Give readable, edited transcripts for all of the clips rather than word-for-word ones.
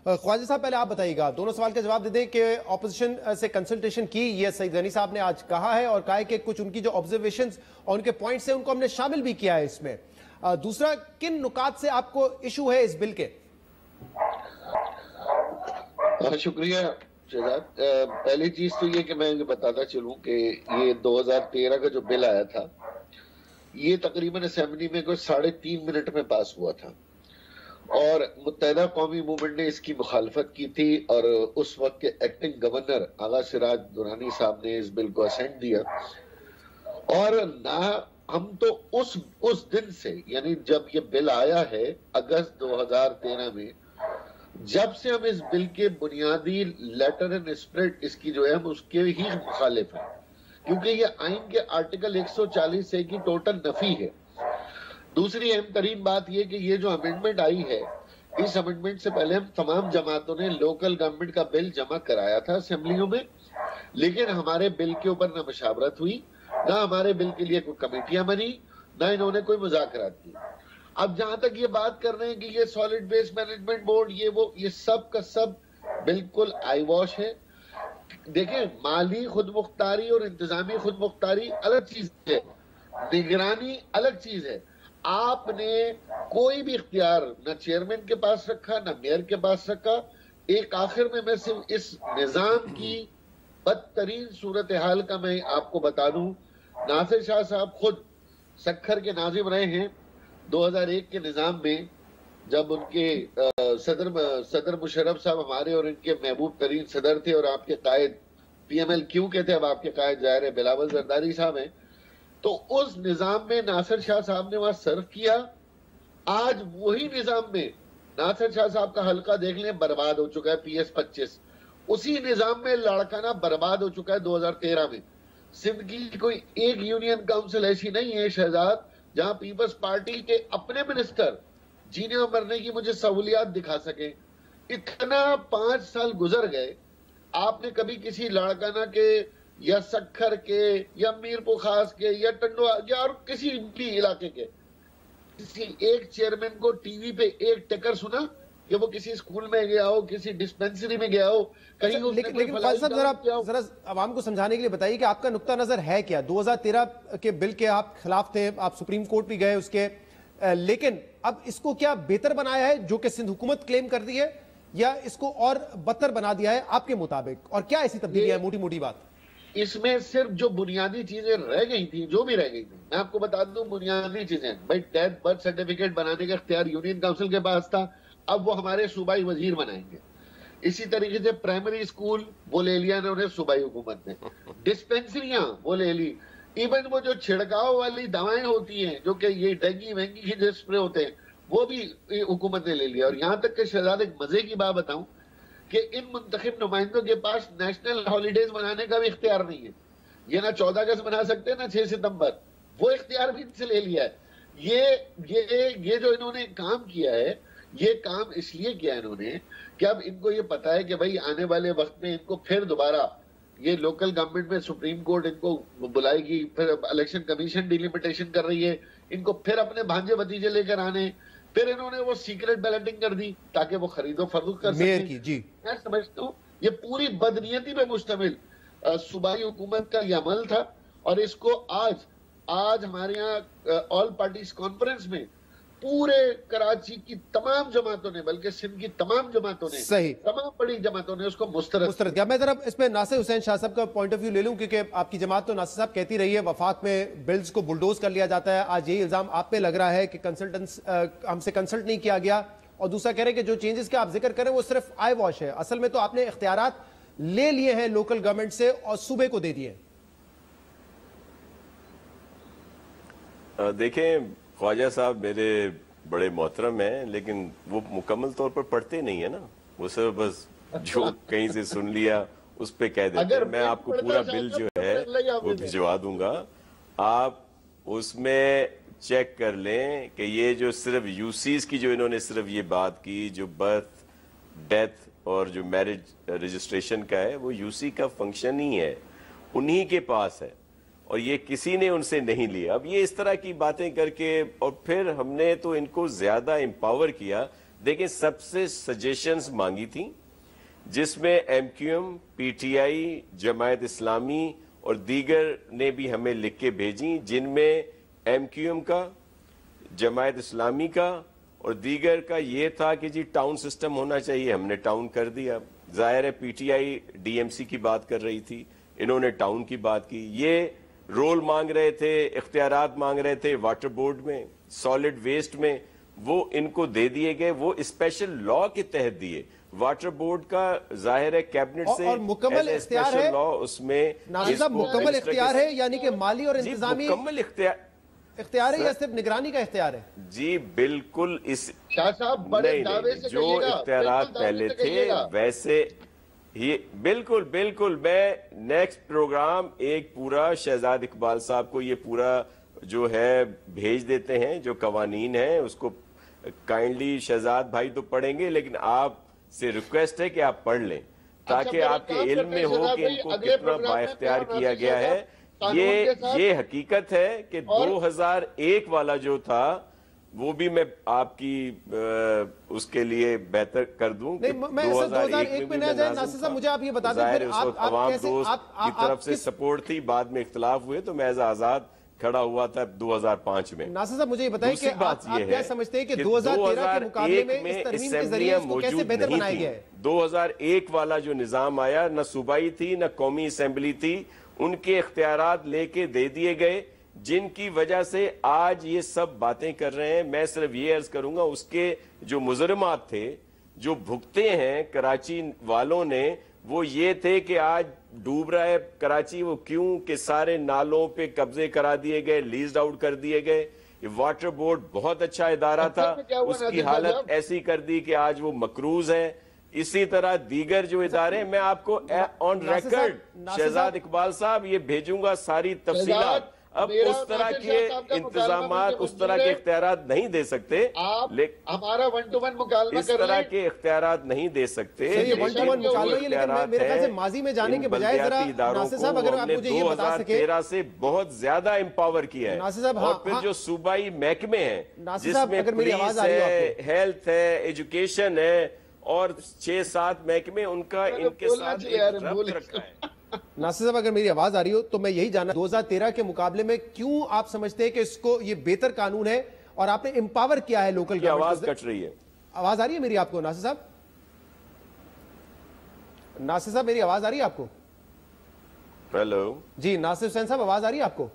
ख्वाजा साहब पहले आप बताइएगा, दोनों सवाल का जवाब दे दें कि ऑपोजिशन से कंसल्टेशन की, ये सईद गनी साहब ने आज कहा है और कहा है कि कुछ उनकी जो ऑब्जर्वेशंस और उनके पॉइंट्स हैं उनको हमने शामिल भी किया है इसमें। दूसरा, किन नुकात से आपको इशू है इस बिल के? शुक्रिया शहजाद। पहली चीज तो ये कि मैं बताता चलूं कि ये 2013 का जो बिल आया था ये तकरीबन असेंबली में कोई 3.5 मिनट में पास हुआ था और मुत्तहिदा कौमी मूवमेंट ने इसकी मुखालफत की थी और उस वक्त के एक्टिंग गवर्नर आगा सिराज दुरानी साहब ने इस बिल को असेंट दिया। और ना हम तो उस दिन से, यानी जब ये बिल आया है अगस्त 2013 में, जब से हम इस बिल के बुनियादी लेटर एंड स्पिरिट इसकी जो है हम उसके ही मुखालिफ हैं, क्योंकि ये आइन के आर्टिकल 140 से की टोटल नफी है। दूसरी अहम तरीन बात ये कि ये जो अमेंडमेंट आई है, इस अमेंडमेंट से पहले हम तमाम जमातों ने लोकल गवर्नमेंट का बिल जमा कराया था असेंबलियों में, लेकिन हमारे बिल के ऊपर ना मशावरत हुई, ना हमारे बिल के लिए कोई कमेटियां बनी, ना इन्होंने कोई मुज़ाकरात की। अब जहां तक ये बात कर रहे हैं कि ये सॉलिड वेस्ट मैनेजमेंट बोर्ड ये सब का सब बिल्कुल आई वॉश है। देखें, माली खुद मुख्तारी और इंतजामी खुद मुख्तारी अलग चीज है, निगरानी अलग चीज है। आपने कोई भी इख्तियार न चेयरमैन के पास रखा, न मेयर के पास रखा। एक आखिर में मैं सिर्फ इस निजाम की बदतरीन सूरत हाल का मैं आपको बता दूं, नासिर शाह साहब खुद सक्खर के नाजिम रहे हैं 2001 के निजाम में, जब उनके सदर मुशर्रफ साहब हमारे और इनके महबूब तरीन सदर थे और आपके कायद PMLQ के थे, अब आपके कायद जाहिर है बिलावल जरदारी साहब हैं। तो उस निजाम में नासिर शाह साहब ने वहां सर्व किया। आज वही निजाम में नासिर शाह साहब का हल्का देख लें बर्बाद हो चुका है, PS 25। उसी निजाम में लाड़काना बर्बाद हो चुका है 2013 में। सिंध की कोई एक यूनियन काउंसिल ऐसी नहीं है शहजाद जहां पीपल्स पार्टी के अपने मिनिस्टर जीने और मरने की मुझे सहूलियात दिखा सके। इतना 5 साल गुजर गए, आपने कभी किसी लाड़काना के या सक्खर के या मीरपुर खास के या टंडवा या और किसी भी इलाके के किसी एक चेयरमैन को टीवी पे एक टकर सुना कि वो किसी स्कूल में गया हो, किसी डिस्पेंसरी में गया हो, कहीं लेकिन जरा आवाम को समझाने के लिए बताइए कि आपका नुक्ता नजर है क्या? 2013 के बिल के आप खिलाफ थे, आप सुप्रीम कोर्ट भी गए उसके, लेकिन अब इसको क्या बेहतर बनाया है जो कि सिंध हुकूमत क्लेम कर दी है, या इसको और बदतर बना दिया है आपके मुताबिक? और क्या ऐसी तब्दीली है? मोटी मोटी बात इसमें सिर्फ जो बुनियादी चीजें रह गई थी, जो भी रह गई थी, मैं आपको बता दूं बुनियादी चीजें। भाई डेथ बर्थ सर्टिफिकेट बनाने का इख्तियार यूनियन काउंसिल के पास था, अब वो हमारे सूबाई वजीर बनाएंगे। इसी तरीके से प्राइमरी स्कूल वो ले लिया उन्होंने सूबाई हुकूमत ने, डिस्पेंसरियां वो ले ली, इवन वो जो छिड़काव वाली दवाएं होती हैं जो कि ये डेंगी वेंगी के जो स्प्रे होते हैं वो भी हुकूमत ने ले लिया। और यहाँ तक कि शहजाद एक मजे की बात बताऊं कि इन मुंतखब नुमाइंदों के पास नेशनल हॉलीडेज मनाने का भी इख्तियार नहीं है। ये ना 14 अगस्त मना सकते हैं ना 6 सितंबर, वो इख्तियार भी इनसे ले लिया है। ये जो इन्होंने काम किया है, ये काम इसलिए किया इन्होंने कि अब इनको ये पता है कि भाई आने वाले वक्त में इनको फिर दोबारा ये लोकल गवर्नमेंट में सुप्रीम कोर्ट इनको बुलाएगी, फिर इलेक्शन कमीशन डिलिमिटेशन कर रही है, इनको फिर अपने भांजे भतीजे लेकर आने, फिर इन्होंने वो सीक्रेट बैलेटिंग कर दी ताकि वो खरीदो फरोख्त कर सकें। जी मैं समझता हूँ ये पूरी बदनीयती पे मुश्तमिल सूबाई हुकूमत का ये अमल था। और इसको आज हमारे यहाँ ऑल पार्टीज कॉन्फ्रेंस में पूरे कराची की तमाम जमातों ने, बल्कि सिंध की तमाम जमातों ने, सही तमाम बड़ी जमातों ने उसको मुस्तरद किया। मैं जरा इसमें नासिर हुसैन शाह साहब का पॉइंट ऑफ व्यू ले लूं, क्योंकि आपकी जमात तो नासिर साहब कहती रही है वफाक में बिल्स को बुलडोज कर लिया जाता है। आज यही इल्जाम आप पे लग रहा है कि कंसल्टेंट्स हमसे कंसल्ट नहीं किया गया, और दूसरा कह रहे हैं कि जो चेंजेस के आप जिक्र करें वो सिर्फ आई वॉश है। असल में तो आपने इख्तियारात ले लिए हैं लोकल गवर्नमेंट से और सूबे को दे दिए। देखें, ख्वाजा साहब मेरे बड़े मोहतरम हैं, लेकिन वो मुकम्मल तौर पर पढ़ते नहीं है ना, वो सिर्फ बस जो कहीं से सुन लिया उस पे कह देते हैं। मैं आपको पूरा बिल जो है वो भिजवा दूंगा, आप उसमें चेक कर लें कि ये जो सिर्फ यूसीज की जो इन्होंने सिर्फ ये बात की, जो बर्थ डेथ और जो मैरिज रजिस्ट्रेशन का है, वो यूसी का फंक्शन ही है, उन्हीं के पास है और ये किसी ने उनसे नहीं लिया। अब ये इस तरह की बातें करके, और फिर हमने तो इनको ज्यादा एम्पावर किया دیکھیں سب سے سجیشنز مانگی تھیں جس میں M Q M, P T I, Jamaat Islami اور دیگر نے بھی ہمیں لکھ کے بھیجی، جن میں ایم کیو ایم کا، جماعت اسلامی کا اور دیگر کا یہ تھا کہ جی ٹاؤن سسٹم ہونا چاہیے، ہم نے ٹاؤن کر دیا۔ ظاہر ہے P T I D M C کی بات کر رہی تھی، انہوں نے ٹاؤن کی بات کی۔ یہ رول مانگ رہے تھے، اختیارات مانگ رہے تھے واٹر بورڈ میں، سالڈ ویسٹ میں، وہ ان کو دے دیے گئے، وہ اسپیشل لا کے تحت دیے۔ واٹر بورڈ کا ظاہر ہے کیبنٹ سے اور مکمل اختیار ہے اس میں ناصر صاحب، مکمل اختیار ہے، یعنی کہ مالی اور انتظامی مکمل اختیار ہے یا صرف نگرانی کا اختیار ہے؟ جی بالکل، اس شاہ صاحب بڑے دعوے سے جو اختیارات پہلے تھے ویسے ہی بالکل میں نیکسٹ پروگرام ایک پورا شہزاد اقبال صاحب کو یہ پورا جو ہے بھیج دیتے ہیں، جو قوانین ہیں اس کو کائنڈلی شہزاد بھائی تو پڑھیں گے، لیکن آپ سے ریکویسٹ ہے کہ آپ پڑھ لیں تاکہ آپ کے علم میں ہو کہ ان کو کتنا با اختیار کیا گیا ہے۔ یہ حقیقت ہے کہ 2001 والا جو تھا وہ بھی میں آپ کی اس کے لیے بہتر کر دوں کہ 2001 میں ناصر صاحب مجھے آپ یہ بتا دیں، پھر عوام دوست کی طرف سے سپورٹ تھی، بعد میں اختلاف ہوئے تو میں آزاد کھڑا ہوا تھا 2005 میں۔ ناصر صاحب مجھے یہ بتائیں کہ آپ کیا سمجھتے ہیں کہ 2013 کے مقابلے میں اس ترمیم کے ذریعے اس کو کیسے بہتر بنایا گیا ہے؟ 2001 والا جو نظام آیا، نہ صوبائی تھی نہ قومی اسمبلی تھی، ان کے اختیارات لے کے دے دیے گئے، جن کی وجہ سے آج یہ سب باتیں کر رہے ہیں۔ میں صرف یہ عرض کروں گا اس کے جو مجرمات تھے جو بھگتے ہیں کراچی والوں نے، وہ یہ تھے کہ آج ڈوب رہا ہے کراچی، وہ کیوں کہ سارے نالوں پہ قبضے کرا دیے گئے، لیزڈ آؤٹ کر دیے گئے۔ یہ واٹر بورڈ بہت اچھا ادارہ تھا، اس کی حالت ایسی کر دی کہ آج وہ مقروض ہے۔ اسی طرح دیگر جو ادارے، میں آپ کو آن ریکارڈ شہزاد اقبال صاحب یہ بھیجوں گا ساری تفصیلات۔ اب اس طرح کے انتظامات، اس طرح کے اختیارات نہیں دے سکتے، ہمارا 1 to 1 مکالمہ کر لیں، اس طرح کے اختیارات نہیں دے سکتے۔ یہ 1 to 1 مکالمہ ہے، لیکن میرے خیال سے ماضی میں جانے کے بجائے ذرا ناصر صاحب اگر آپ مجھے یہ بتا سکیں، 2013 سے بہت زیادہ امپاور کیا ہے، اور پھر جو صوبائی محکمے ہیں جس میں پولیس ہے، ہیلتھ ہے، ایجوکیشن ہے اور 6-7 محکمے، ان کا ان کے ساتھ ایک ربط رکھا ہے۔ ناصر صاحب اگر میری آواز آ رہی ہو تو میں یہی جاننا 2013 کے مقابلے میں کیوں آپ سمجھتے ہیں کہ اس کو یہ بہتر قانون ہے اور آپ نے امپاور کیا ہے لوکل گورنمنٹ؟ آواز کٹ رہی ہے، آواز آ رہی ہے میری آپ کو ناصر صاحب؟ ناصر صاحب میری آواز آ رہی ہے آپ کو؟ ہیلو جی ناصر حسین صاحب آواز آ رہی ہے آپ کو؟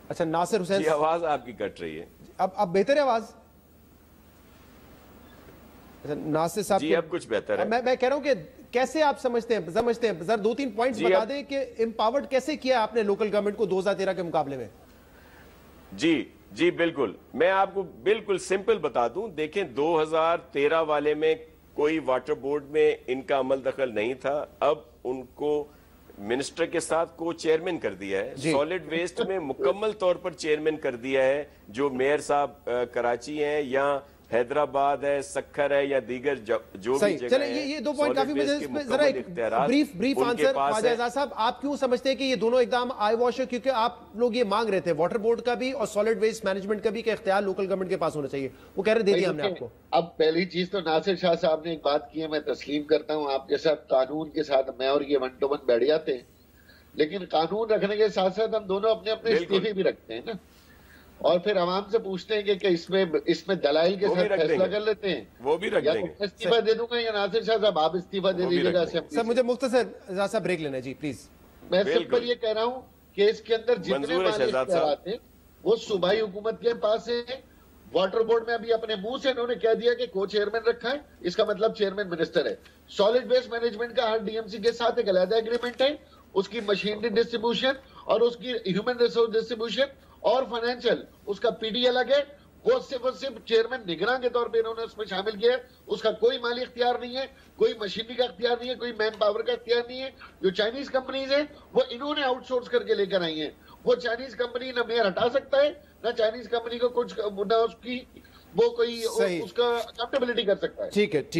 اچھا ناصر حسین، جی آواز آپ کی کٹ رہی ہے، اب بہتر ہے آواز؟ ناصر صاحب جی اب کچھ بہتر ہے۔ میں کہہ رہا ہوں کہ کیسے آپ سمجھتے ہیں ذرا 2-3 پوائنٹس بتا دیں کہ امپاورڈ کیسے کیا آپ نے لوکل گورنمنٹ کو 2013 کے مقابلے میں؟ جی بالکل، میں آپ کو بالکل سمپل بتا دوں۔ دیکھیں 2013 والے میں کوئی واٹر بورڈ میں ان کا عمل دخل نہیں تھا، اب ان کو منسٹر کے ساتھ کو چیئرمین کر دیا ہے۔ سالڈ ویسٹ میں مکمل طور پر چیئرمین کر دیا ہے جو میئر صاحب کراچی ہیں یا حیدرآباد ہے، سکھر ہے یا دیگر جو بھی جگہ چلیں یہ 2 پوائنٹ کافی، مجھے ذرا ایک بریف آنسر خواجہ اعزاز صاحب، آپ کیوں سمجھتے ہیں کہ یہ دونوں اقدام آئی واش ہے؟ کیونکہ آپ لوگ یہ مانگ رہے تھے واٹر بورڈ کا بھی اور سالڈ ویسٹ مینجمنٹ کا بھی کہ اختیار لوکل گورنمنٹ کے پاس ہونا چاہیے، وہ کہہ رہے دے دیا ہم نے آپ کو۔ اب پہلی چیز تو ناصر شاہ صاحب نے ایک بات کی ہے، میں تسلیم کرتا ہوں، آپ کے ساتھ قانون کے ساتھ میں اور یہ 1 to 1 بیٹھ جاتے ہیں، لیکن قانون رکھنے کے ساتھ ساتھ ہم دونوں اپنے اپنے استعفے بھی رکھتے ہیں نا، اور پھر عوام سے پوچھتے ہیں کہ اس میں دلائل کے ساتھ فیصلہ کر لیتے ہیں۔ وہ بھی رکھ دیں گے، میں استعفیٰ دے دوں گا یا ناصر شاہ صاحب آپ استعفیٰ دے دیجیے گا؟ سر مجھے مختصر اعزاز صاحب بریک لینا ہے جی پلیز۔ میں سمپل یہ کہہ رہا ہوں کہ اس کے اندر جتنے مالی اختیارات ہیں وہ صوبائی حکومت کے پاس ہیں۔ واٹر بورڈ میں ابھی اپنے منہ سے انہوں نے کہہ دیا کہ کو چیئرمین رکھا ہے، اس کا مطلب چیئرمین منسٹر ہے۔ سالڈ ویسٹ مینجمنٹ کا ہر ڈی ایم سی کے ساتھ ایک علیحدہ ایگریمنٹ ہے، اس کی مشینری ڈسٹریبیوشن اور اس کی ہیومن ریسورس ڈسٹریبیوشن اور فائنینشل، اس کا پی ڈی الگ ہے، وہ صرف چیئرمین نگراں کے طور پہ انہوں نے اس میں شامل کیا ہے۔ اس کا کوئی مالی اختیار نہیں ہے، کوئی مشینری کا اختیار نہیں ہے، کوئی مین پاور کا اختیار نہیں ہے۔ جو چائنیز کمپنیز ہیں وہ انہوں نے آؤٹ سورس کر کے لے کر آئی ہیں، وہ چائنیز کمپنی نہ میئر ہٹا سکتا ہے، نہ چائنیز کمپنی کو کچھ نہ اس کی وہ کوئی اس کا اکاؤنٹیبلٹی کر سکتا ہے۔ ٹھیک ہے ٹھیک